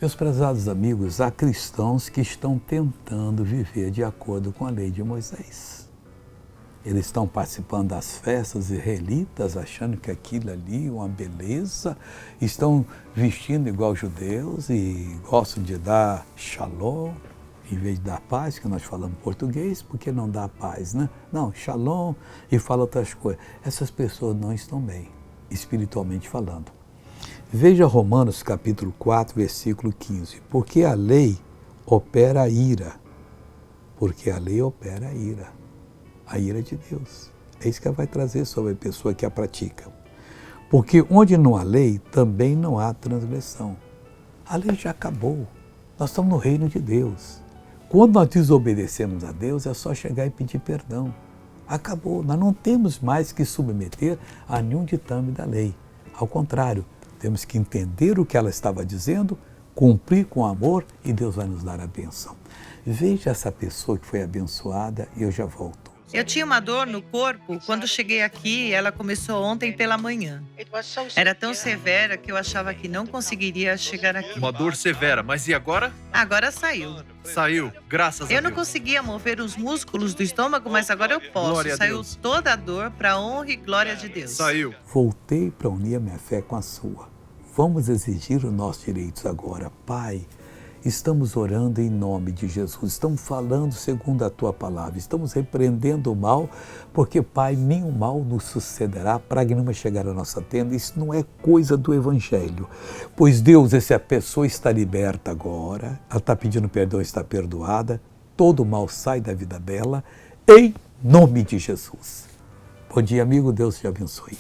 Meus prezados amigos, há cristãos que estão tentando viver de acordo com a lei de Moisés. Eles estão participando das festas israelitas, achando que aquilo ali é uma beleza, estão vestindo igual judeus e gostam de dar shalom, em vez de dar paz, que nós falamos português, porque não dá paz, né? Não, shalom, e fala outras coisas. Essas pessoas não estão bem, espiritualmente falando. Veja Romanos capítulo 4, versículo 15. Porque a lei opera a ira. Porque a lei opera a ira de Deus. É isso que ela vai trazer sobre a pessoa que a pratica. Porque onde não há lei, também não há transgressão. A lei já acabou. Nós estamos no reino de Deus. Quando nós desobedecemos a Deus, é só chegar e pedir perdão. Acabou. Nós não temos mais que submeter a nenhum ditame da lei. Ao contrário, temos que entender o que ela estava dizendo, cumprir com amor e Deus vai nos dar a bênção. Veja essa pessoa que foi abençoada e eu já volto. Eu tinha uma dor no corpo quando cheguei aqui e ela começou ontem pela manhã. Era tão severa que eu achava que não conseguiria chegar aqui. Uma dor severa, mas e agora? Agora saiu. Saiu, graças a Deus. Eu não conseguia mover os músculos do estômago, mas agora eu posso. Glória a Saiu Deus. toda a dor para a honra e glória de Deus. Saiu. Voltei para unir a minha fé com a sua. Vamos exigir os nossos direitos agora. Pai, estamos orando em nome de Jesus, estamos falando segundo a Tua palavra, estamos repreendendo o mal, porque, Pai, nenhum mal nos sucederá, praga nenhuma chegar à nossa tenda. Isso não é coisa do Evangelho. Pois, Deus, essa pessoa está liberta agora, ela está pedindo perdão, está perdoada, todo mal sai da vida dela, em nome de Jesus. Bom dia, amigo, Deus te abençoe.